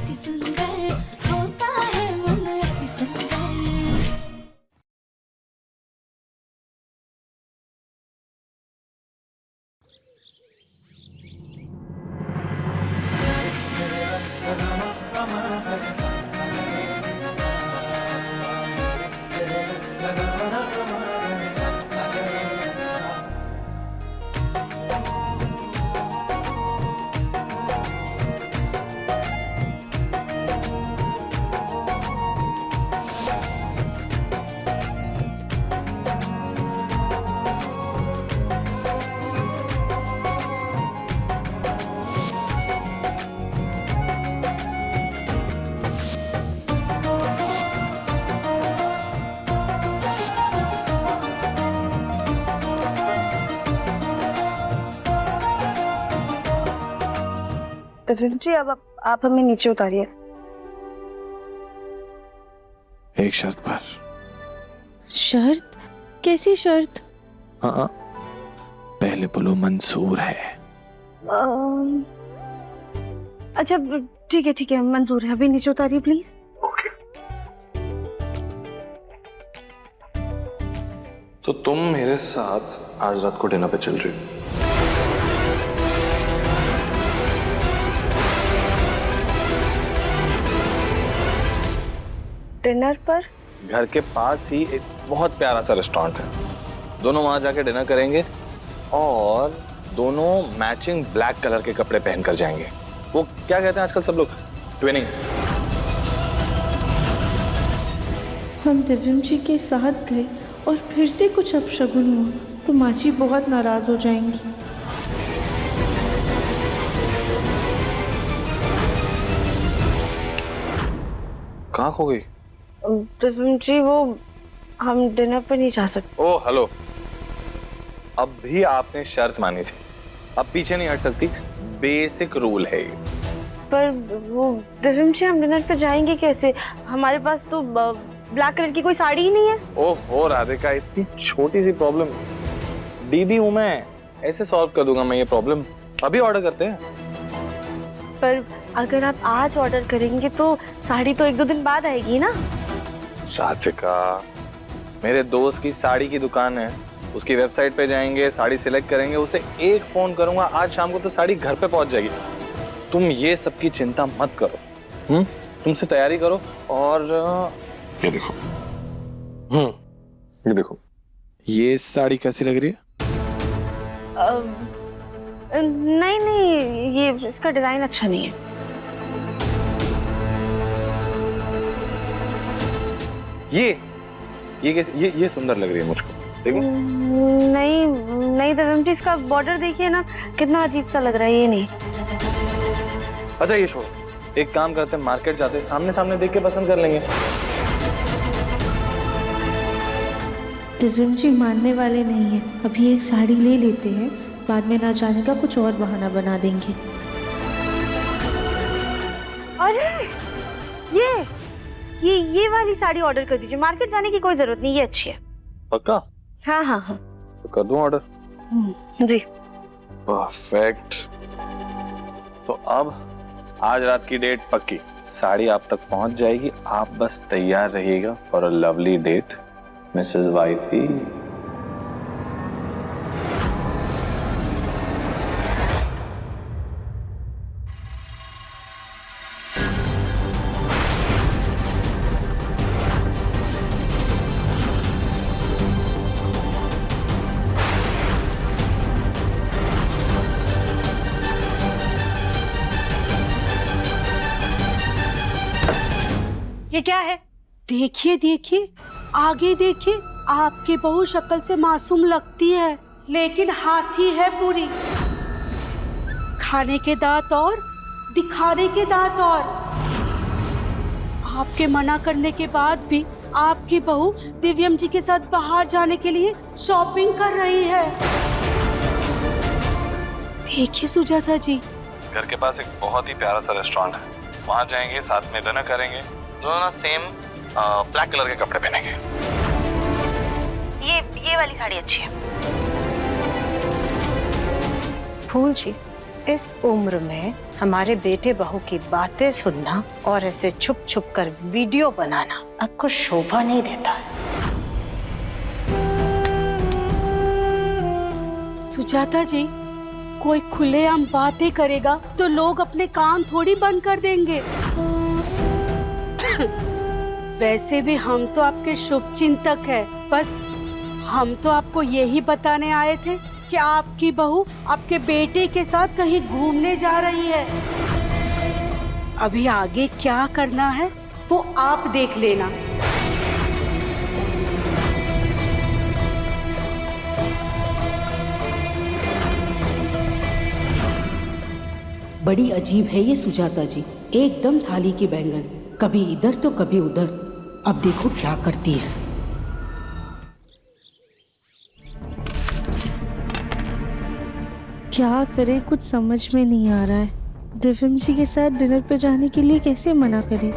अति सुंदर होता है मन अति सुंदर। दिव्यम जी, अब आप हमें नीचे उतारिए। एक शर्त पर। शर्त? कैसी शर्त? हाँ, पहले बोलो मंजूर है। अच्छा ठीक है मंजूर है, अभी नीचे उतारिए प्लीज। ओके। तो तुम मेरे साथ आज रात को डिनर पे चल रही हो? डिनर पर? घर के पास ही एक बहुत प्यारा सा रेस्टोरेंट है, दोनों वहां जाके डिनर करेंगे और दोनों मैचिंग ब्लैक कलर के कपड़े पहनकर जाएंगे। वो क्या कहते हैं आजकल सब लोग, ट्विनिंग। हम दिव्यम जी के साथ गए और फिर से कुछ अपशगुन हुआ तो माँ जी बहुत नाराज हो जाएंगी। कहाँ खो गई? दिव्यम जी, वो हम डिनर पर नहीं जा सकते। ओ हेलो, अब भी आपने शर्त मानी थी, अब पीछे नहीं हट सकती, बेसिक रूल है ये। पर वो दिव्यम जी, हम डिनर पर जाएंगे कैसे? हमारे पास तो ब्लैक कलर की कोई साड़ी ही नहीं है। ओहो राधिका, इतनी छोटी सी प्रॉब्लम, डीडी हूं मैं, ऐसे सॉल्व कर दूंगा मैं ये प्रॉब्लम। अभी ऑर्डर करते हैं। पर अगर आप आज ऑर्डर करेंगे तो साड़ी तो 1-2 दिन बाद आएगी ना। राधिका, मेरे दोस्त की साड़ी की दुकान है, उसकी वेबसाइट पे जाएंगे, साड़ी सिलेक्ट करेंगे, उसे एक फोन करूंगा, आज शाम को तो साड़ी घर पे पहुंच जाएगी। तुम ये सब की चिंता मत करो, तुमसे तैयारी करो। और ये देखो, ये देखो, ये साड़ी कैसी लग रही है? नहीं, ये इसका डिजाइन अच्छा नहीं है। ये कैसे, ये सुंदर लग रही है मुझको, देखो। नहीं दिव्यम जी, इसका बॉर्डर देखिए ना, कितना अजीब सा लग रहा है। ये नहीं। अच्छा ये छोड़ो, एक काम करते हैं, मार्केट जाते हैं, सामने सामने देख के पसंद कर लेंगे। दिव्यम जी मानने वाले नहीं है, अभी एक साड़ी ले लेते हैं, बाद में ना जाने का कुछ और बहाना बना देंगे। अरे ये वाली साड़ी ऑर्डर कर दीजिए, मार्केट जाने की कोई जरूरत नहीं, ये अच्छी है। पक्का? हाँ। तो कर दूं ऑर्डर? जी। परफेक्ट। तो अब आज रात की डेट पक्की, साड़ी आप तक पहुंच जाएगी, आप बस तैयार रहिएगा for a lovely date Mrs wifey. ये क्या है? देखिए आगे देखिए, आपकी बहू शक्ल से मासूम लगती है लेकिन हाथी है पूरी। खाने के दांत और दिखाने के दांत और। आपके मना करने के बाद भी आपकी बहू दिव्यम जी के साथ बाहर जाने के लिए शॉपिंग कर रही है। देखिए सुजाता जी, घर के पास एक बहुत ही प्यारा सा रेस्टोरेंट है, वहां जाएंगे, साथ में डिनर करेंगे, दोनों ना सेम ब्लैक कलर के कपड़े पहनेंगे। ये वाली साड़ी अच्छी है। फूल जी, इस उम्र में हमारे बेटे बहू की बातें सुनना और ऐसे छुप छुप कर वीडियो बनाना आपको शोभा नहीं देता है। सुजाता जी, कोई खुलेआम बातें करेगा तो लोग अपने कान थोड़ी बंद कर देंगे। वैसे भी हम तो आपके शुभ चिंतक है, बस हम तो आपको यही बताने आए थे कि आपकी बहू आपके बेटे के साथ कहीं घूमने जा रही है। अभी आगे क्या करना है वो आप देख लेना। बड़ी अजीब है ये सुजाता जी, एकदम थाली की बैंगन, कभी इधर तो कभी उधर। अब देखो क्या करती है। क्या करे, कुछ समझ में नहीं आ रहा है। दिव्यम जी के साथ डिनर पे जाने के लिए कैसे मना करें।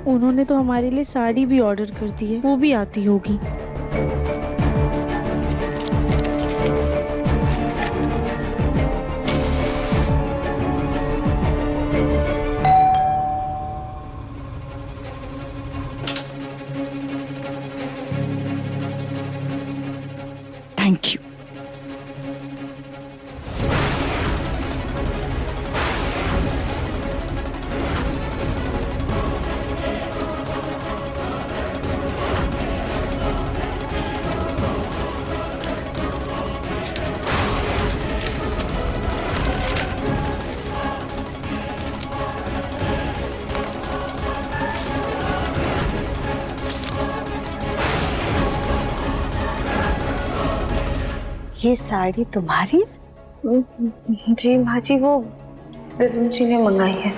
उन्होंने तो हमारे लिए साड़ी भी ऑर्डर कर दी है, वो भी आती होगी। Thank you. ये साड़ी तुम्हारी है? जी माँ जी, वो दिव्यम जी ने मंगाई है।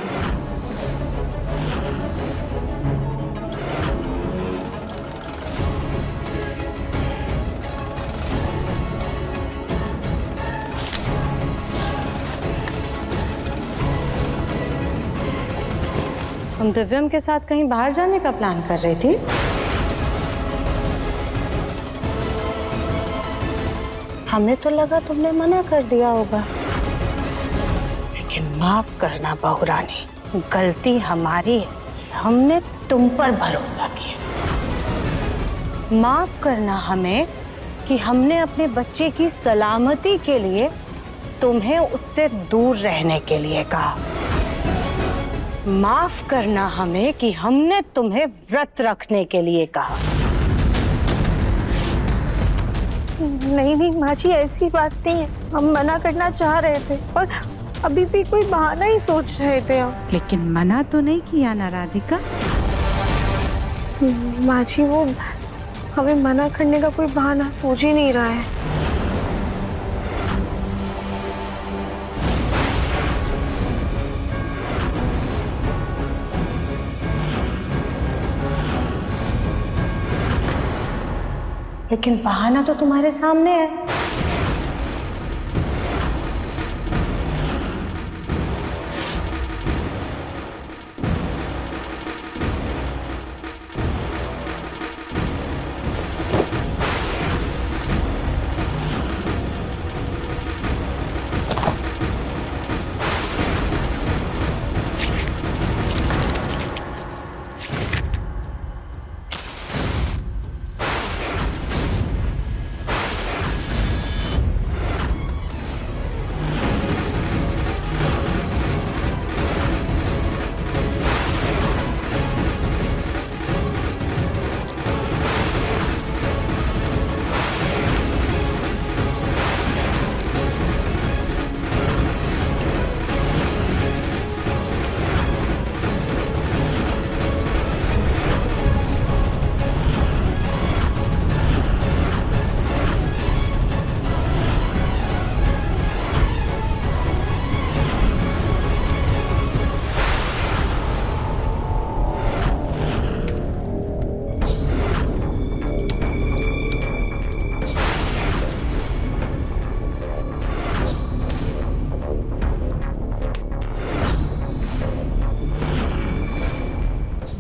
तुम दिव्यम के साथ कहीं बाहर जाने का प्लान कर रही थी? हमें तो लगा तुमने मना कर दिया होगा, लेकिन माफ करना बहुरानी, गलती हमारी है। हमने तुम पर भरोसा किया। माफ करना हमें कि हमने अपने बच्चे की सलामती के लिए तुम्हें उससे दूर रहने के लिए कहा। माफ करना हमें कि हमने तुम्हें व्रत रखने के लिए कहा। नहीं नहीं माँ जी, ऐसी बात नहीं है। हम मना करना चाह रहे थे और अभी भी कोई बहाना ही सोच रहे थे हम। लेकिन मना तो नहीं किया ना राधिका? माँ जी, वो हमें मना करने का कोई बहाना सोच ही नहीं रहा है। लेकिन बहाना तो तुम्हारे सामने है।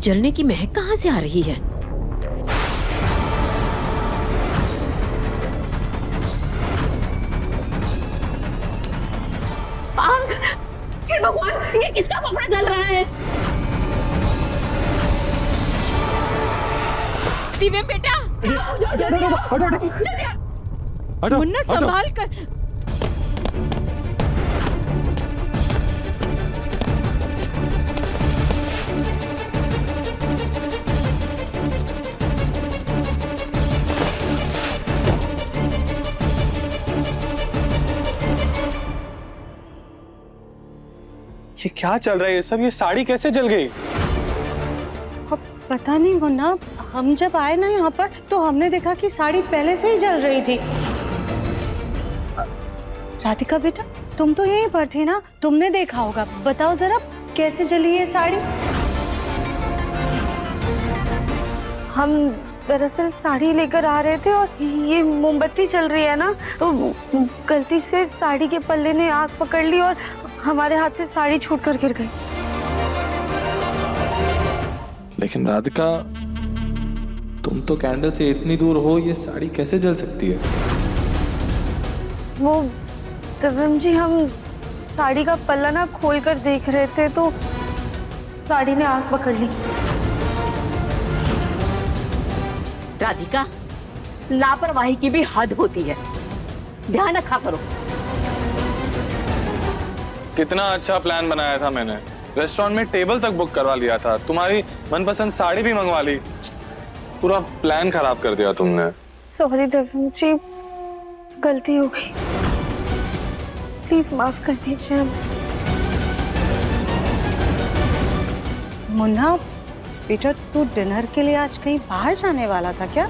जलने की महक कहाँ से आ रही है? पान दिव्य बेटा मुन्ना संभाल कर। ये क्या चल रहा है ये सब? ये साड़ी कैसे जल गई? अब पता नहीं मुन्ना, हम जब आए ना यहाँ पर तो हमने देखा कि साड़ी पहले से ही जल रही थी। राधिका बेटा, तुम तो यहीं पर थी ना, तुमने देखा होगा, बताओ जरा कैसे जली ये साड़ी? हम दरअसल साड़ी लेकर आ रहे थे और ये मोमबत्ती चल रही है ना, तो गलती से साड़ी के पल्ले ने आग पकड़ ली और हमारे हाथ से साड़ी छूट कर गिर गई। लेकिन राधिका, तुम तो कैंडल से इतनी दूर हो, ये साड़ी कैसे जल सकती है? वो दिव्यम जी, हम साड़ी का पल्ला ना खोल कर देख रहे थे तो साड़ी ने आग पकड़ ली। राधिका, लापरवाही की भी हद होती है, ध्यान रखा करो। कितना अच्छा प्लान बनाया था मैंने, रेस्टोरेंट में टेबल तक बुक करवा लिया था, तुम्हारी मनपसंद साड़ी भी मंगवा ली, पूरा प्लान खराब कर दिया तुमने। सॉरी दिव्यम जी, गलती हो गई, प्लीज माफ कर दीजिए। मुन्ना बेटा, तू डिनर के लिए आज कहीं बाहर जाने वाला था क्या?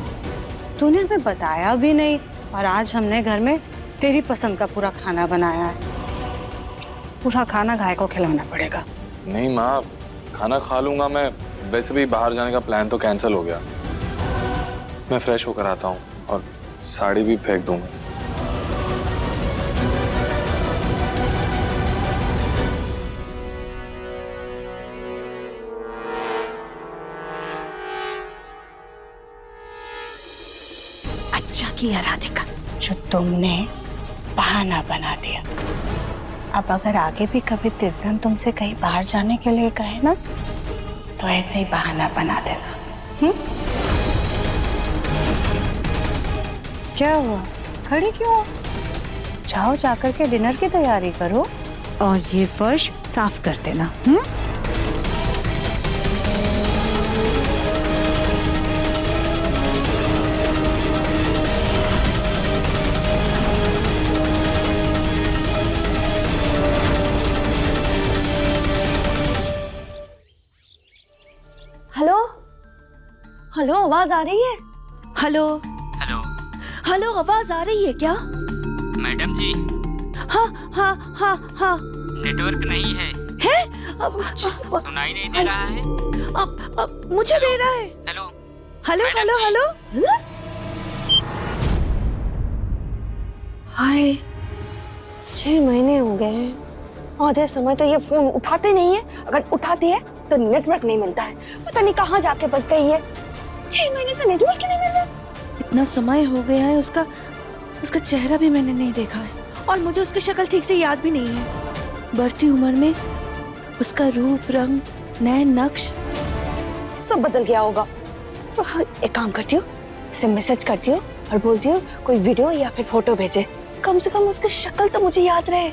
तूने हमें बताया भी नहीं, और आज हमने घर में तेरी पसंद का पूरा खाना बनाया है। पूरा खाना गाय को खिलाना पड़ेगा। नहीं माँ, खाना खा लूंगा मैं, वैसे भी बाहर जाने का प्लान तो कैंसिल हो गया। मैं फ्रेश होकर आता हूँ और साड़ी भी फेंक दूंगा। अच्छा किया राधिका, जो तुमने बहाना बना दिया। अब अगर आगे भी कभी दिव्यम तुमसे कहीं बाहर जाने के लिए कहे ना, तो ऐसे ही बहाना बना देना। क्या हुआ, खड़ी क्यों हो? जाओ, जाकर के डिनर की तैयारी करो और ये फर्श साफ कर देना। हेलो हेलो, आवाज आ रही है? हेलो हेलो हेलो, आवाज आ रही है क्या? मैडम जी, हाँ हाँ हाँ हाँ। नेटवर्क नहीं है, सुनाई नहीं दे रहा है। अब मुझे दे रहा है। हेलो हेलो मैडम हेलो जी। हेलो। हाय, 6 महीने हो गए हैं, आधे समय तो ये फोन उठाते नहीं है, अगर उठाती है तो नेटवर्क नहीं मिलता है, पता नहीं कहाँ जाके बस गई है। 6 महीने से नेटवर्क ही नहीं मिल रहा। इतना समय हो गया है, उसका चेहरा भी मैंने नहीं देखा है और मुझे उसकी शक्ल ठीक से याद भी नहीं है। बढ़ती उम्र में उसका रूप, रंग, नए नक्श सब बदल गया होगा। एक काम करती हूँ, उसे मैसेज करती हूँ और बोलती हूँ कोई वीडियो या फिर फोटो भेजे, कम से कम उसकी शक्ल तो मुझे याद रहे।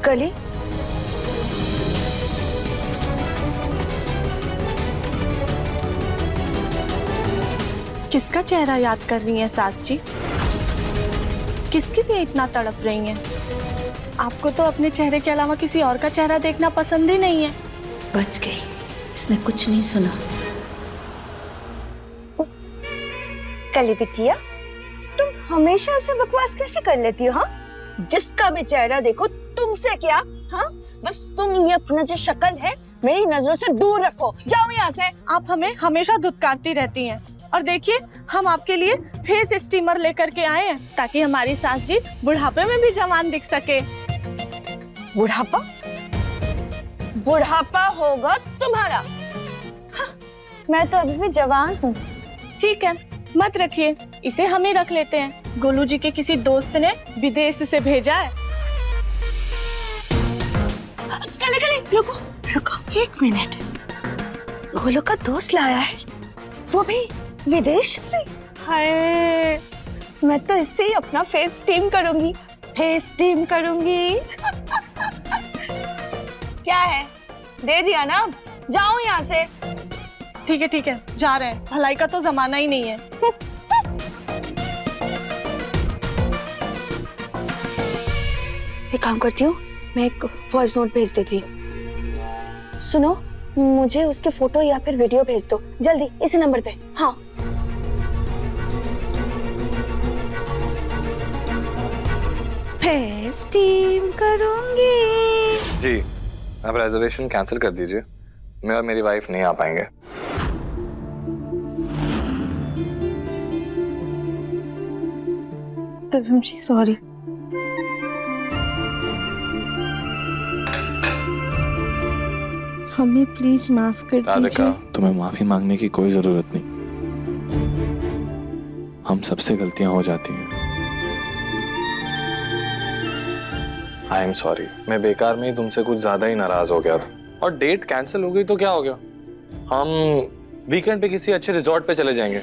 कली, किसका चेहरा याद कर रही हैं सास जी? किसके लिए इतना तड़प रही हैं? आपको तो अपने चेहरे के अलावा किसी और का चेहरा देखना पसंद ही नहीं है। बच गई, इसने कुछ नहीं सुना। कली बिटिया, तुम हमेशा से बकवास कैसे कर लेती हो? हाँ, जिसका भी चेहरा देखो तुमसे क्या? हाँ, बस तुम ये अपना जो शक्ल है मेरी नजरों से दूर रखो, जाओ यहाँ से। आप हमें हमेशा धुतकारती रहती हैं और देखिए, हम आपके लिए फेस स्टीमर लेकर के आए हैं ताकि हमारी सास जी बुढ़ापे में भी जवान दिख सके। बुढ़ापा? बुढ़ापा होगा तुम्हारा। हाँ, मैं तो अभी भी जवान हूँ। ठीक है, मत रखिए, इसे हम ही रख लेते हैं। गोलू जी के किसी दोस्त ने विदेश से भेजा है। कले कले रुको रुको 1 मिनट। गोलू का दोस्त लाया है, वो भी विदेश से। हाय, मैं तो इससे ही अपना फेस टीम करूंगी, फेस टीम करूंगी। क्या है, दे दिया ना, जाओ यहाँ से। ठीक है, जा रहे हैं। भलाई का तो जमाना ही नहीं है। एक काम करती हूँ, मैं एक वॉइस नोट भेज देती हूँ। सुनो, मुझे उसके फोटो या फिर वीडियो भेज दो जल्दी, इसी नंबर पे। हाँ, फेस टीम करूंगी। जी, आप रिजर्वेशन कैंसिल कर दीजिए, मैं और मेरी वाइफ नहीं आ पाएंगे। दिव्यम जी सॉरी। हमें प्लीज माफ कर राधिका, दीजिए। तुम्हें माफी मांगने की कोई जरूरत नहीं, हम सबसे गलतियां हो जाती हैं। आई एम सॉरी, मैं बेकार में ही तुमसे कुछ ज्यादा ही नाराज हो गया था। और डेट कैंसिल हो गई तो क्या हो गया, हम वीकेंड पे किसी अच्छे रिजॉर्ट पे चले जाएंगे,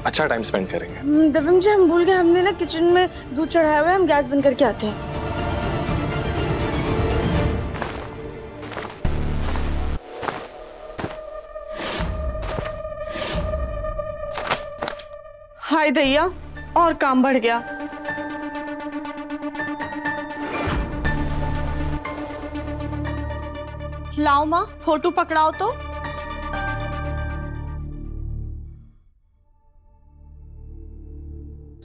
अच्छा टाइम स्पेंड करेंगे। दिव्यम जी, हम भूल गए, हमने ना किचन में दूध चढ़ाया हुआ है, हम गैस बंद करके आते हैं। हाय दैया, और काम बढ़ गया। लाओ माँ, फोटो पकड़ाओ तो।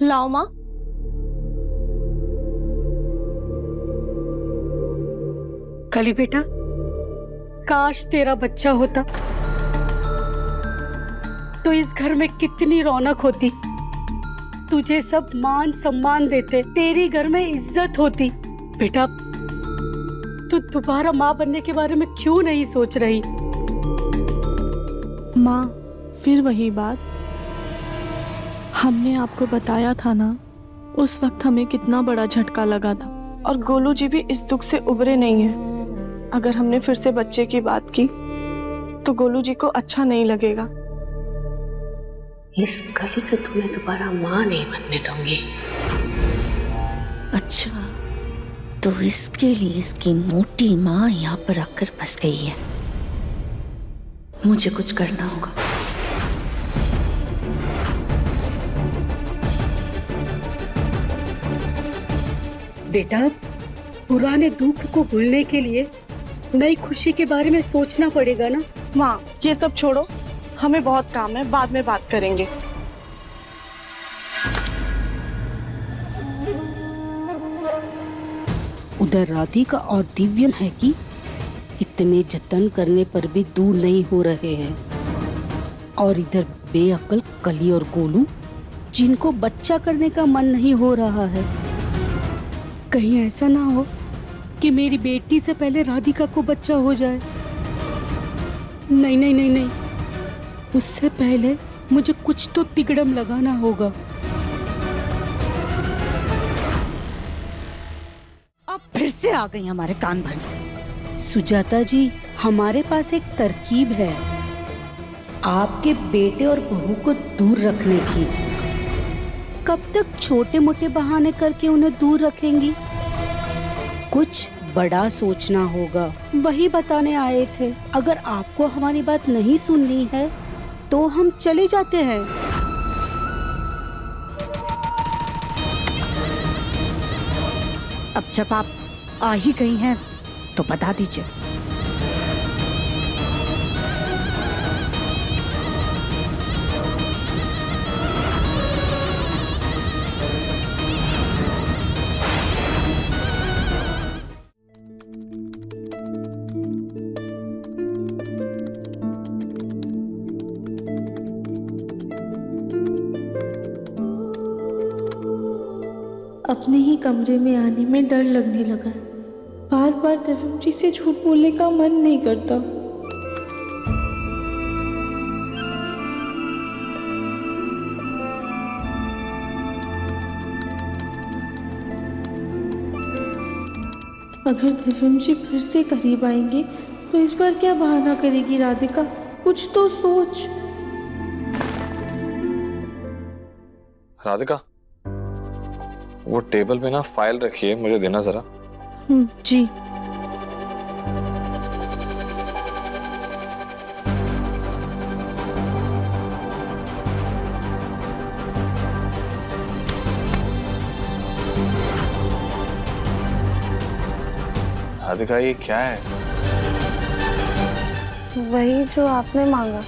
लाओ माँ। कली बेटा, काश तेरा बच्चा होता तो इस घर में कितनी रौनक होती, तुझे सब मान सम्मान देते, तेरी घर में इज्जत होती। बेटा, तू दोबारा माँ बनने के बारे में क्यों नहीं सोच रही? माँ, फिर वही बात, हमने आपको बताया था ना, उस वक्त हमें कितना बड़ा झटका लगा था। और गोलू जी भी इस दुख से उबरे नहीं हैं। अगर हमने फिर से बच्चे की बात की तो गोलू जी को अच्छा नहीं लगेगा। इस कली को तुम्हें दोबारा माँ नहीं बनने दूंगी। अच्छा, तो इसके लिए इसकी मोटी माँ यहाँ पर आकर फंस गई है। मुझे कुछ करना होगा। बेटा, पुराने दुख को भूलने के लिए नई खुशी के बारे में सोचना पड़ेगा ना। माँ, ये सब छोड़ो, हमें बहुत काम है, बाद में बात करेंगे। उधर राधिका और दिव्यम है कि इतने जतन करने पर भी दूर नहीं हो रहे हैं, और इधर बेअक्ल कली और गोलू, जिनको बच्चा करने का मन नहीं हो रहा है। कहीं ऐसा ना हो कि मेरी बेटी से पहले राधिका को बच्चा हो जाए। नहीं नहीं नहीं नहीं, उससे पहले मुझे कुछ तो तिगड़म लगाना होगा। अब फिर से आ गई हमारे कान भरने। सुजाता जी, हमारे पास एक तरकीब है आपके बेटे और बहू को दूर रखने की। कब तक छोटे मोटे बहाने करके उन्हें दूर रखेंगी? कुछ बड़ा सोचना होगा, वही बताने आए थे। अगर आपको हमारी बात नहीं सुननी है तो हम चले जाते हैं। अब जब आप आ ही गई हैं तो बता दीजिए। अपने ही कमरे में आने में डर लगने लगा है। बार बार दिव्यम जी से झूठ बोलने का मन नहीं करता। अगर दिव्यम जी फिर से करीब आएंगे तो इस बार क्या बहाना करेगी राधिका? कुछ तो सोच। राधिका, वो टेबल पे ना फाइल रखी है, मुझे देना जरा। जी। राधिका, ये क्या है? वही जो आपने मांगा।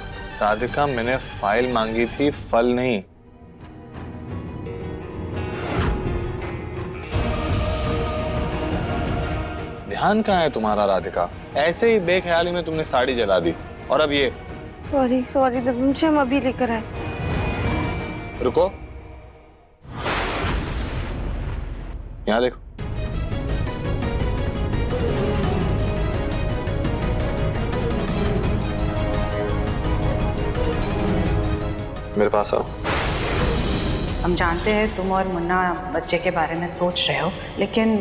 राधिका, मैंने फाइल मांगी थी, फल नहीं। ध्यान कहाँ है तुम्हारा राधिका? ऐसे ही बेख्याली में तुमने साड़ी जला दी, और अब ये। सॉरी सॉरी दिव्यम जी, हम अभी लेकर आए। रुको, यहाँ देखो। मेरे पास आओ। हम जानते हैं तुम और मुन्ना बच्चे के बारे में सोच रहे हो, लेकिन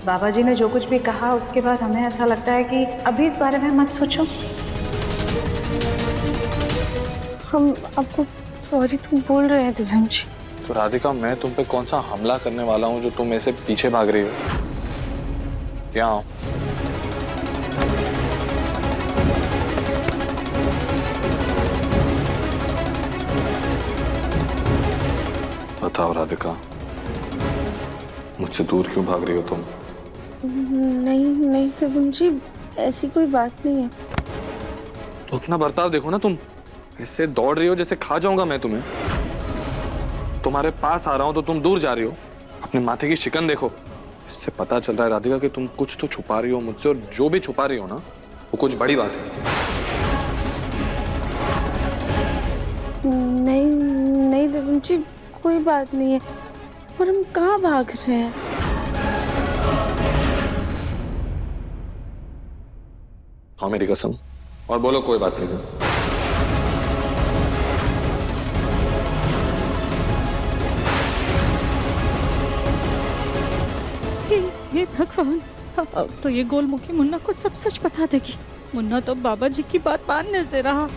बाबा जी ने जो कुछ भी कहा उसके बाद हमें ऐसा लगता है कि अभी इस बारे में मत सोचो। हम आपको सॉरी तुम बोल रहे हैं दिव्यम जी। तो राधिका, मैं तुम पे कौन सा हमला करने वाला हूँ जो तुम ऐसे पीछे भाग रही हो? क्या हूँ? बताओ राधिका, मुझसे दूर क्यों भाग रही हो तुम? नहीं नहीं दिव्यम जी, ऐसी कोई बात नहीं है। तो अपना बर्ताव देखो ना, तुम ऐसे दौड़ रही हो जैसे खा जाऊंगा मैं तुम्हें। तुम्हारे पास आ रहा हूं तो तुम दूर जा रही हो। अपने माथे की शिकन देखो, इससे पता चल रहा है राधिका कि तुम कुछ तो छुपा रही हो मुझसे, और जो भी छुपा रही हो ना वो कुछ बड़ी बात है। नहीं नहीं दिव्यम जी, कोई बात नहीं है। और हम कहाँ भाग रहे हैं? हाँ मेरी कसम, और बोलो कोई बात नहीं। हे भगवान, अब तो ये गोलमुखी मुन्ना को सब सच बता देगी। मुन्ना तो बाबा जी की बात मानने से रहा।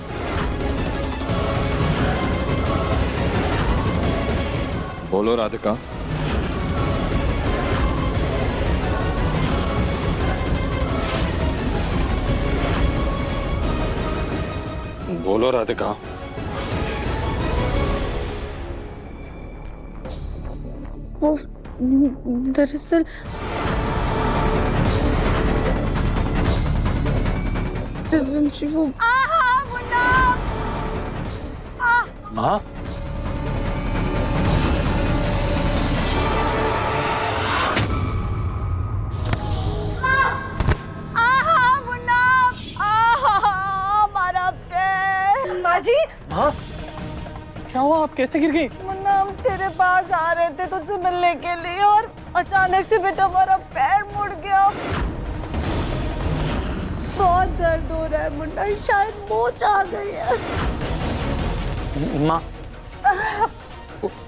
बोलो राधिका। बोलो राधिका। वो दरअसल दिव्यम जी वो माँ, हाँ क्या हुआ? आप कैसे गिर गई? मुन्ना, हम तेरे पास आ रहे थे तुझसे मिलने के लिए, और अचानक से बेटा हमारा पैर मुड़ गया। बहुत दर्द हो रहा है मुन्ना, शायद मोच आ गई है। माँ,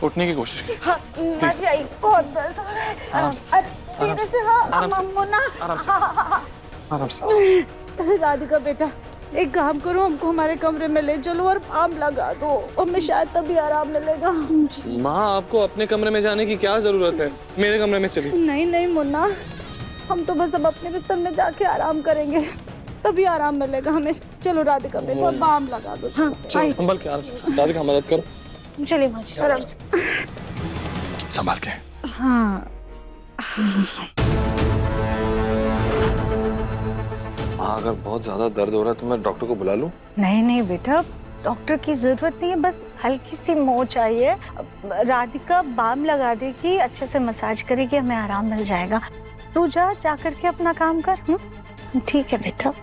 उठने की कोशिश की। हाँ, माँ जी आई, बहुत दर्द हो रहा है। आराम से, धीरे से। हाँ आराम से, मुन्ना, आराम से, आराम से। राधिका बेटा, एक काम करो, हमको हमारे कमरे में ले चलो और आम लगा दो, हमें शायद तभी आराम मिलेगा। माँ, आपको अपने कमरे में जाने की क्या जरूरत है? मेरे कमरे में चलिए। नहीं नहीं मुन्ना, हम तो बस अब अपने बिस्तर में जाके आराम करेंगे, तभी आराम मिलेगा हमें। चलो राधिका बेटा, अब आम लगा दो। हाँ, चलो संभल के, आराम से। राधिका मदद करो। चलिए माँ जी, आराम। संभाल के। हाँ माँ, अगर बहुत ज्यादा दर्द हो रहा है तो मैं डॉक्टर को बुला लूं? नहीं नहीं बेटा, डॉक्टर की जरूरत नहीं है, बस हल्की सी मोच आई है। राधिका बाम लगा देगी, अच्छे से मसाज करेगी, हमें आराम मिल जाएगा। तू जा करके अपना काम कर। ठीक है बेटा?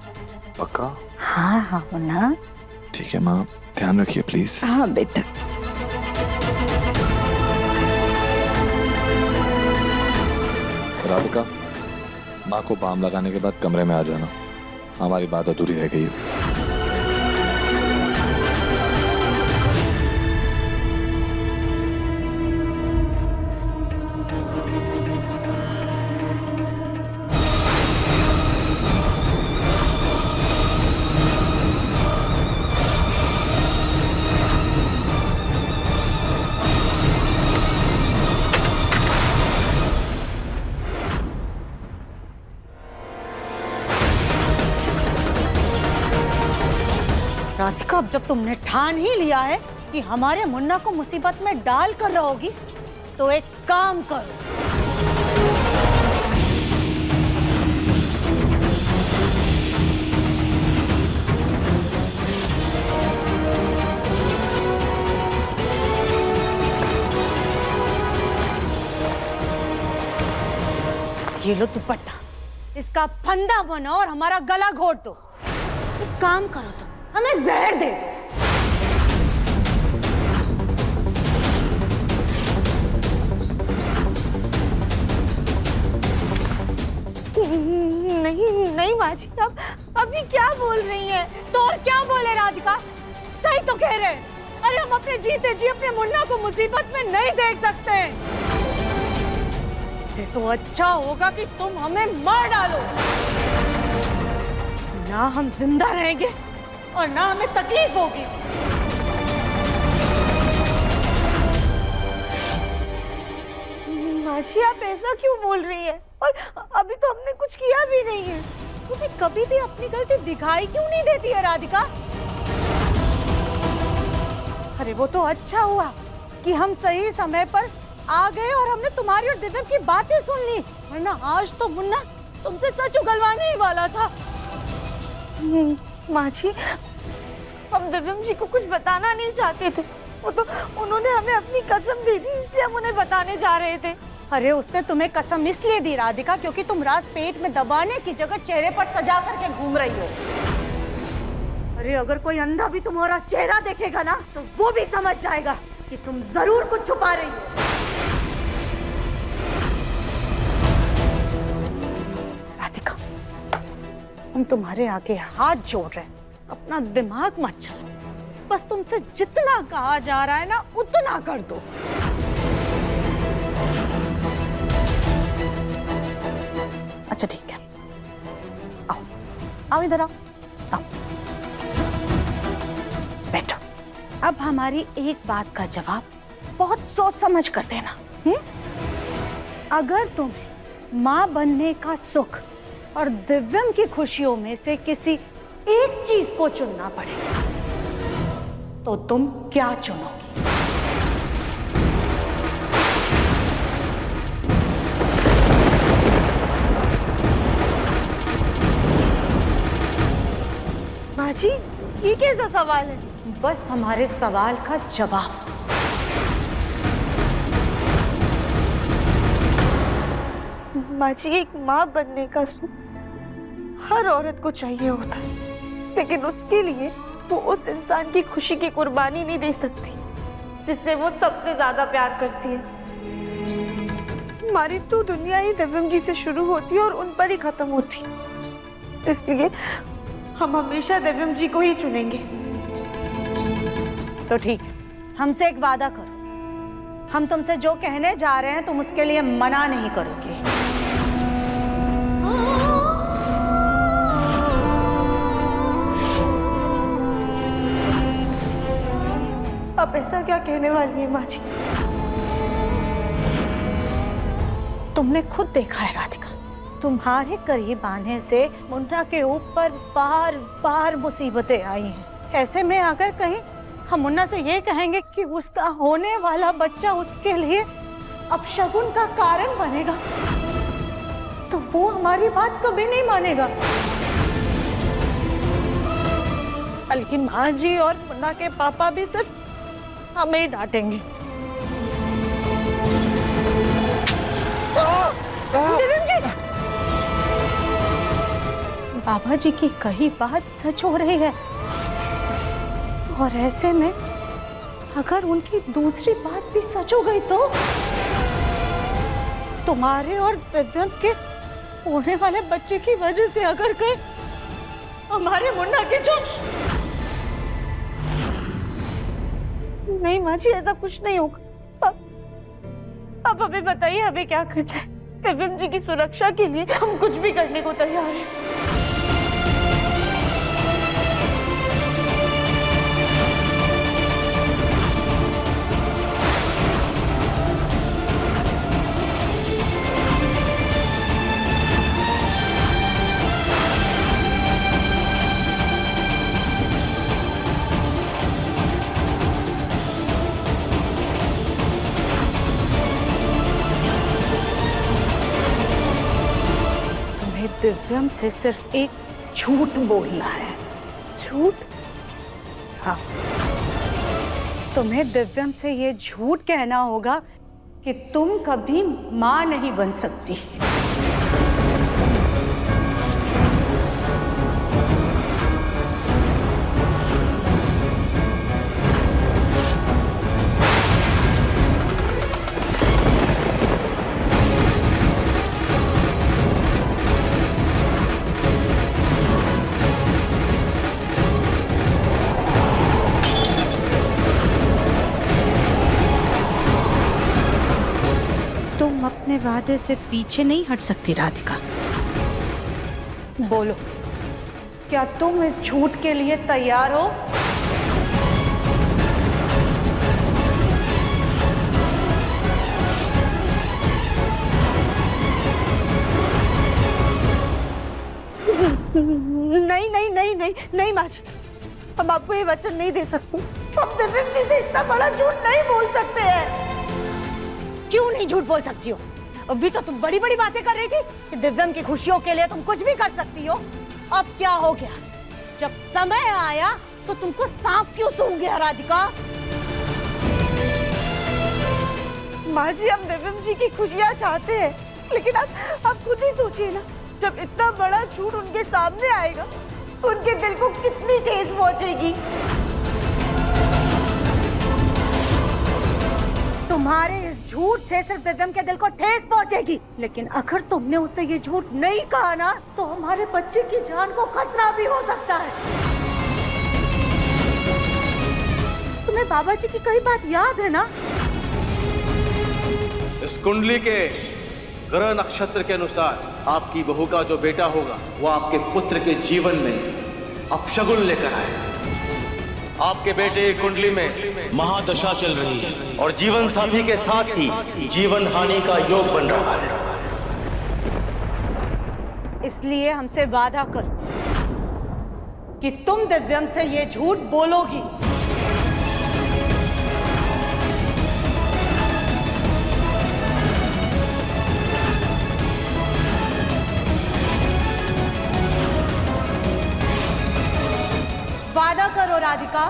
पक्का? हाँ हाँ मुन्ना। ठीक है माँ, ध्यान रखिए प्लीज। हाँ बेटा। राधिका, माँ को बाम लगाने के बाद कमरे में आ जाना, हमारी बात अधूरी रह गई है। राधिका, अब जब तुमने ठान ही लिया है कि हमारे मुन्ना को मुसीबत में डाल कर रहोगी, तो एक काम करो। ये लो दुपट्टा, इसका फंदा बनो और हमारा गला घोट दो। एक काम करो, तो हमें जहर दे दो। नहीं नहीं माँ जी, आप अभी क्या बोल रही हैं? तो और क्या बोले राधिका, सही तो कह रहे। अरे हम अपने जीते जी अपने मुन्ना को मुसीबत में नहीं देख सकते। इससे तो अच्छा होगा कि तुम हमें मार डालो। ना हम जिंदा रहेंगे और ना हमें तकलीफ होगी। माँ जी, आप ऐसा क्यों बोल रही हैं? और अभी तो हमने कुछ किया भी नहीं है। तुम्हें कभी भी अपनी गलती दिखाई क्यों नहीं देती है राधिका? अरे वो तो अच्छा हुआ कि हम सही समय पर आ गए और हमने तुम्हारी और दिव्यम की बातें सुन ली, वरना आज तो मुन्ना तुमसे सच उगलवाने ही वाला था। माँ जी, हम दिव्यम जी को कुछ बताना नहीं चाहते थे। वो तो उन्होंने हमें अपनी कसम दी थी, इसलिए हम उन्हें बताने जा रहे थे। अरे उसने तुम्हें कसम इसलिए दी राधिका, क्योंकि तुम राज पेट में दबाने की जगह चेहरे पर सजा करके घूम रही हो। अरे अगर कोई अंधा भी तुम्हारा चेहरा देखेगा ना, तो वो भी समझ जाएगा कि तुम जरूर कुछ छुपा रही हो। राधिका, हम तुम्हारे आगे हाथ जोड़ रहे हैं, अपना दिमाग मत चलो। बस तुमसे जितना कहा जा रहा है ना, उतना कर दो। अच्छा ठीक है, आओ आओ इधर आओ, आओ बैठो। अब हमारी एक बात का जवाब बहुत सोच समझ कर देना। अगर तुम्हें माँ बनने का सुख और दिव्यम की खुशियों में से किसी एक चीज को चुनना पड़े, तो तुम क्या चुनोगी? माँ जी, ये कैसा सवाल है? बस हमारे सवाल का जवाब दो। माँ जी, एक माँ बनने का सुख हर औरत को चाहिए होता है, लेकिन उसके लिए वो उस इंसान की खुशी की कुर्बानी नहीं दे सकती जिससे वो सबसे ज्यादा प्यार करती है। हमारी तो दुनिया ही दिव्यम जी से शुरू होती है और उन पर ही खत्म होती है, इसलिए हम हमेशा दिव्यम जी को ही चुनेंगे। तो ठीक है, हमसे एक वादा करो, हम तुमसे जो कहने जा रहे हैं तुम उसके लिए मना नहीं करोगे। आप ऐसा क्या कहने वाली है माँ जी? तुमने खुद देखा है राधिका, तुम्हारे करीब आने से मुन्ना के ऊपर बार बार मुसीबतें आई हैं। ऐसे में अगर कहीं हम मुन्ना से ये कहेंगे कि उसका होने वाला बच्चा उसके लिए अपशगुन का कारण बनेगा, तो वो हमारी बात कभी नहीं मानेगा। बल्कि माँ जी और मुन्ना के पापा भी सिर्फ हमें ही डांटेंगे। बाबा जी की कही बात सच हो रही है, और ऐसे में अगर उनकी दूसरी बात भी सच हो गई तो तुम्हारे और दिव्यम के होने वाले बच्चे की वजह से अगर कहीं हमारे मुन्ना की जो... नहीं माँ जी, ऐसा कुछ नहीं होगा। आप हमें बताइए हमें क्या करना है। दिव्यम जी की सुरक्षा के लिए हम कुछ भी करने को तैयार हैं। दिव्यम से सिर्फ एक झूठ बोलना है। झूठ? हाँ, तुम्हें दिव्यम से ये झूठ कहना होगा कि तुम कभी मां नहीं बन सकती। तुम अपने वादे से पीछे नहीं हट सकती राधिका। बोलो, क्या तुम इस झूठ के लिए तैयार हो? नहीं नहीं नहीं नहीं नहीं माँ जी, हम आपको ये वचन नहीं दे सकते। हम दिव्यम जी से इतना बड़ा झूठ नहीं बोल सकते हैं। क्यों नहीं झूठ बोल सकती हो? अभी तो तुम बड़ी बड़ी बातें कर रही थी कि दिव्यम की खुशियों के लिए तुम कुछ भी कर सकती हो। अब क्या हो गया? जब समय आया तो तुमको सांप क्यों सूंघ गया राधिका? माँ जी, हम दिव्यम जी की खुशियाँ चाहते हैं, लेकिन आप खुद ही सोचिए ना, जब इतना बड़ा झूठ उनके सामने आएगा तो उनके दिल को कितनी ठेस पहुंचेगी। तुम्हारे इस झूठ से सिर्फ दिव्यम के दिल को ठेस पहुंचेगी, लेकिन अगर तुमने उससे ये झूठ नहीं कहा ना, तो हमारे बच्चे की जान को खतरा भी हो सकता है। तुम्हें बाबा जी की कई बात याद है ना? इस कुंडली के ग्रह नक्षत्र के अनुसार आपकी बहू का जो बेटा होगा वो आपके पुत्र के जीवन में अपशगुन लेकर आएगा। आपके बेटे की कुंडली में महादशा चल रही है और जीवन साथी के साथ ही जीवन हानि का योग बन रहा है। इसलिए हमसे वादा करो कि तुम दिव्यम से ये झूठ बोलोगी। वादा करो राधिका।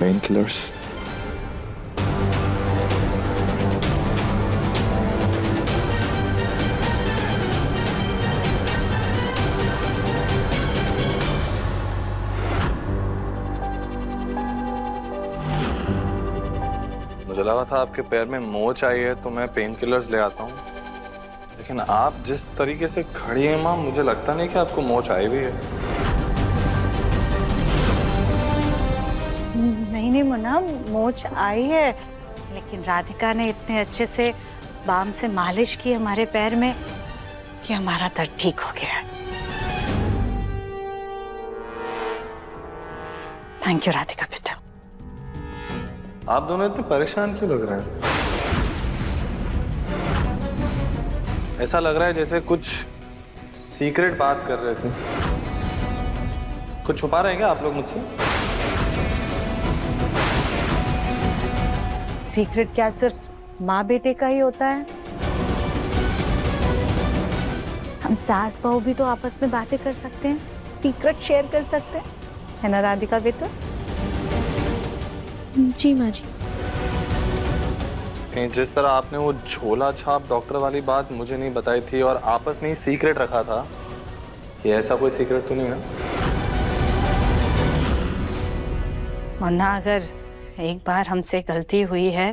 Painkillers. मुझे लगा था आपके पैर में मोच आई है तो मैं पेन किलर्स ले आता हूँ, लेकिन आप जिस तरीके से खड़ी हैं माँ, मुझे लगता नहीं कि आपको मोच आई भी है। नहीं नहीं मुन्ना, मोच आई है, लेकिन राधिका ने इतने अच्छे से बाम से मालिश की हमारे पैर में कि हमारा दर्द ठीक हो गया है। थैंक यू राधिका बेटा। आप दोनों इतने परेशान क्यों लग रहे हैं? ऐसा लग रहा है जैसे कुछ सीक्रेट बात कर रहे थे। कुछ छुपा रहे हैं क्या आप लोग मुझसे? सीक्रेट क्या सिर्फ माँ बेटे का ही होता है? हम सास बहू भी तो आपस में बातें कर सकते हैं, सीक्रेट शेयर कर सकते हैं, है ना राधिका बेटा? जी माँ जी। कहीं जिस तरह आपने वो झोला छाप डॉक्टर वाली बात मुझे नहीं बताई थी और आपस में ही सीक्रेट रखा था, कि ऐसा कोई सीक्रेट तो नहीं है? मुन्ना, अगर एक बार हमसे गलती हुई है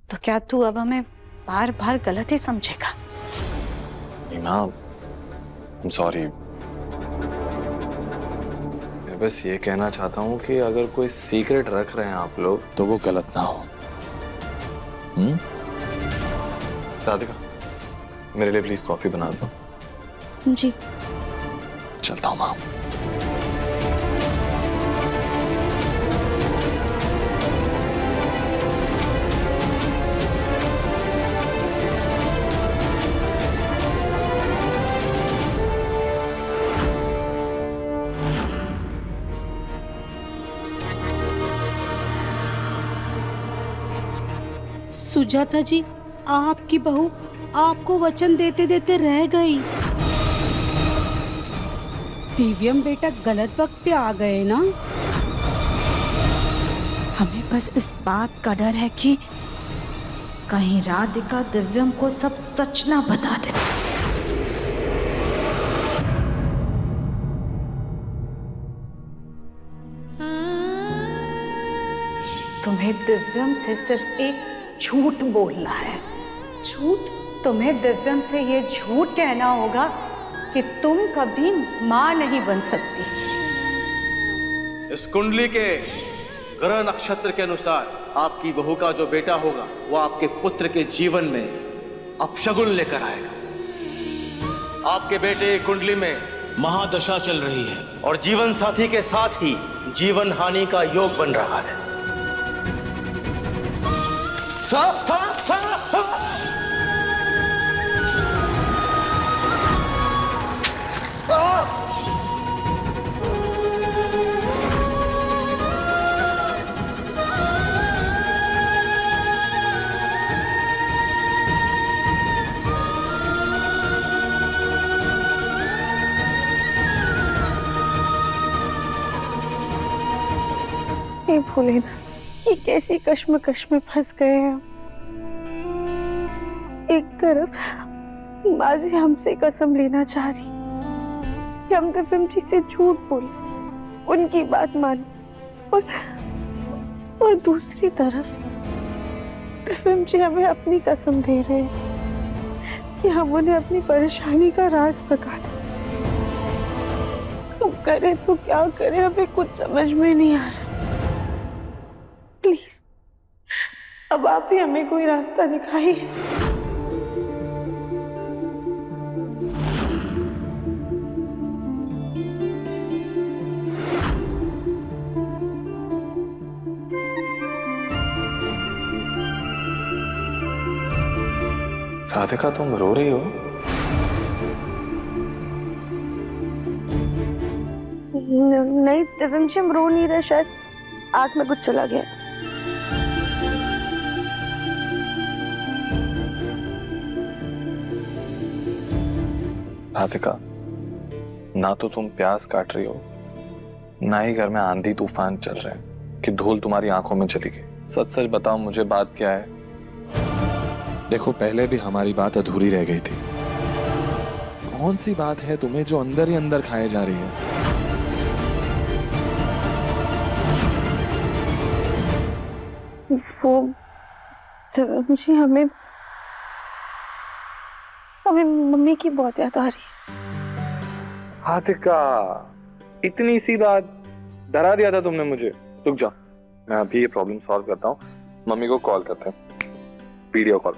तो क्या तू अब हमें बार बार गलत ही समझेगा? I'm sorry। मैं बस ये कहना चाहता हूँ कि अगर कोई सीक्रेट रख रहे हैं आप लोग तो वो गलत ना हो। राधिका, मेरे लिए प्लीज कॉफी बना दो। जी। चलता हूँ माँ। सुजाता जी, आपकी बहू आपको वचन देते देते रह गई। दिव्यम बेटा गलत वक्त पे आ गए ना। हमें बस इस बात का डर है कि कहीं राधिका दिव्यम को सब सच ना बता दे। तुम्हें दिव्यम से सिर्फ एक झूठ बोलना है। झूठ? तुम्हें दिव्यम से ये झूठ कहना होगा कि तुम कभी मां नहीं बन सकती। इस कुंडली के ग्रह नक्षत्र के अनुसार आपकी बहू का जो बेटा होगा वो आपके पुत्र के जीवन में अपशगुन लेकर आएगा। आपके बेटे कुंडली में महादशा चल रही है और जीवन साथी के साथ ही जीवन हानि का योग बन रहा है। नहीं भूले ना कि कैसी कश्मकश में फंस गए हैं। एक तरफ माजी हमसे कसम लेना चाह रही कि हम दिव्यम जी से झूठ बोले, उनकी बात माने, और दूसरी तरफ दिव्यम जी हमें अपनी कसम दे रहे हैं कि हम उन्हें अपनी परेशानी का राज बता दें। हम करें तो क्या करें, हमें कुछ समझ में नहीं आ रहा। प्लीज अब आप ही हमें कोई रास्ता दिखाइए। राधिका तुम रो रही हो? नहीं दिव्यम जी, हम रो नहीं रहे, शायद आंख में कुछ चला गया। राधिका, ना तो तुम प्यास काट रही हो, ना ही घर में आंधी तूफान चल रहे हैं कि धूल तुम्हारी आंखों में चली गई। सच सच बताओ मुझे, बात क्या है? देखो, पहले भी हमारी बात अधूरी रह गई थी। कौन सी बात है तुम्हें जो अंदर ही अंदर खाए जा रही है? वो जी, हमें मम्मी की बहुत याद आ रही है। राधिका, इतनी सी बात डरा दिया था तुमने मुझे। रुक जाओ, मैं अभी ये प्रॉब्लम सॉल्व करता हूँ। मम्मी को कॉल करते हैं, वीडियो कॉल।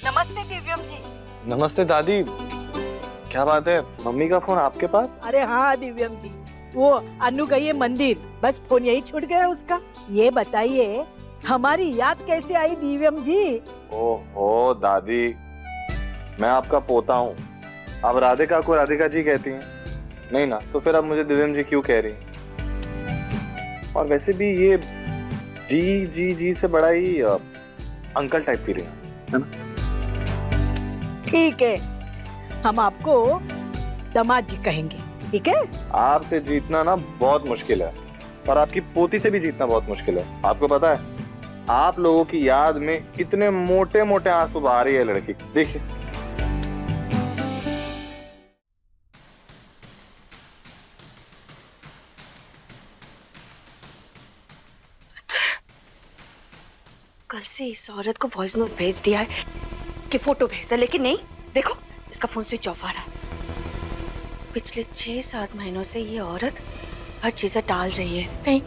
नमस्ते दिव्यम जी। नमस्ते दादी। क्या बात है, मम्मी का फोन आपके पास? अरे हाँ दिव्यम जी, वो अनु गई है मंदिर, बस फोन यही छूट गया उसका। ये बताइए हमारी याद कैसे आई दिव्यम जी? ओहो दादी, मैं आपका पोता हूँ। अब राधिका को राधिका जी कहती हैं, नहीं ना? तो फिर अब मुझे दिव्यम जी क्यों कह रही हैं? और वैसे भी ये जी जी जी से बड़ा ही अंकल टाइप की रही है ना? ठीक है, हम आपको दामाद जी कहेंगे, ठीक है? आपसे जीतना ना बहुत मुश्किल है, और आपकी पोती से भी जीतना बहुत मुश्किल है। आपको पता है, आप लोगों की याद में इतने मोटे मोटे आंसू बहा रही है लड़की। देखिए, कल से इस औरत को वॉइस नोट भेज दिया है कि फोटो भेज दे, लेकिन नहीं। देखो, इसका फोन स्विच ऑफ आ रहा है। पिछले 6-7 महीनों से ये औरत हर चीजें टाल रही है। कहीं,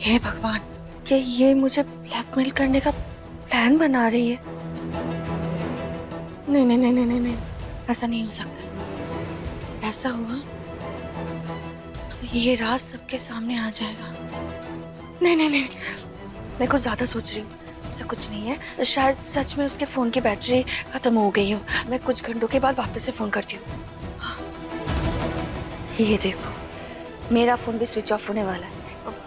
हे भगवान, क्या ये मुझे ब्लैकमेल करने का प्लान बना रही है? नहीं नहीं नहीं नहीं नहीं, नहीं। ऐसा नहीं हो सकता। ऐसा हुआ तो ये राज सबके सामने आ जाएगा। नहीं नहीं नहीं, मैं कुछ ज्यादा सोच रही हूँ। ऐसा कुछ नहीं है, शायद सच में उसके फोन की बैटरी खत्म हो गई हो। मैं कुछ घंटों के बाद वापस से फोन करती हूँ। हाँ। ये देखो, मेरा फोन भी स्विच ऑफ होने वाला है।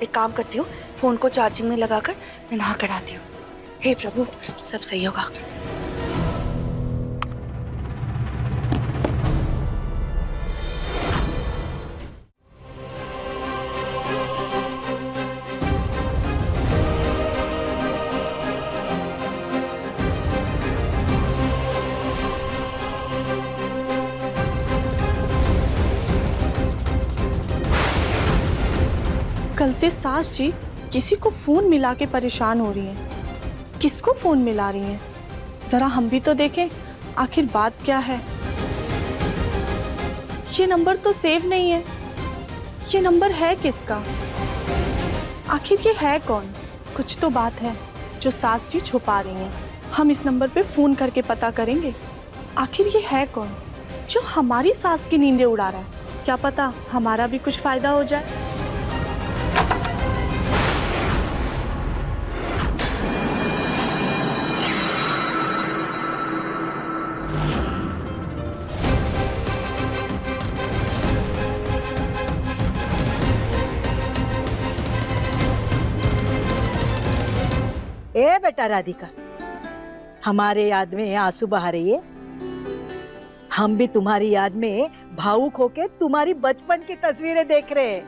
एक काम करती हूँ, फोन को चार्जिंग में लगाकर मैं नहा कर आती हूँ। हे प्रभु, सब सही होगा। कल से सास जी किसी को फोन मिला के परेशान हो रही हैं। किसको फोन मिला रही हैं? जरा हम भी तो देखें आखिर बात क्या है। ये नंबर तो सेव नहीं है। ये नंबर है किसका? आखिर ये है कौन? कुछ तो बात है जो सास जी छुपा रही हैं। हम इस नंबर पे फोन करके पता करेंगे आखिर ये है कौन जो हमारी सास की नींदें उड़ा रहा है। क्या पता हमारा भी कुछ फायदा हो जाए। ए बेटा राधिका, हमारे याद में आंसू बहा रही है। हम भी तुम्हारी याद में भावुक होके तुम्हारी बचपन की तस्वीरें देख रहे हैं।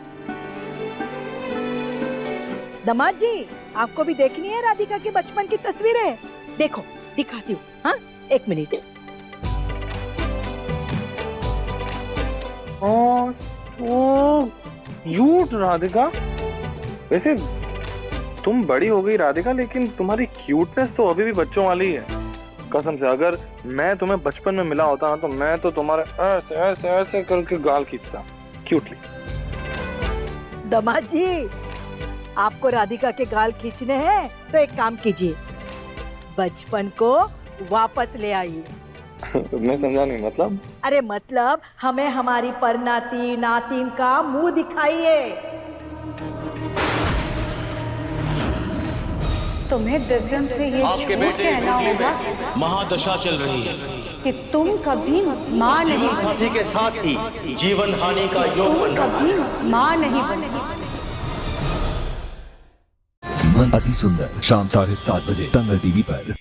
दामाद जी, आपको भी देखनी है राधिका की बचपन की तस्वीरें? देखो दिखाती हूँ। हाँ, 1 मिनट। क्यूट राधिका। वैसे तुम बड़ी हो गई राधिका, लेकिन तुम्हारी क्यूटनेस तो अभी भी बच्चों वाली ही है। कसम से, अगर मैं तुम्हें बचपन में मिला होता ना तो मैं तो तुम्हारे ऐसे ऐसे ऐसे करके गाल खींचता क्यूटली। दामाद जी, आपको राधिका के गाल खींचने हैं तो एक काम कीजिए, बचपन को वापस ले आइए। मैं समझा नहीं, मतलब? अरे मतलब हमें हमारी परनाती नातिन का मुंह दिखाइए। तुम्हें दिव्यम से ये आपके झूठ बेटे कहना कुंडली होगा में महादशा चल रही है कि तुम कभी माँ नहीं जीवन साथी के साथ ही जीवन हानि का योग बन रहा है। कभी माँ नहीं बन सकती। मन अति सुंदर, शाम 7:30 बजे दंगल टीवी पर।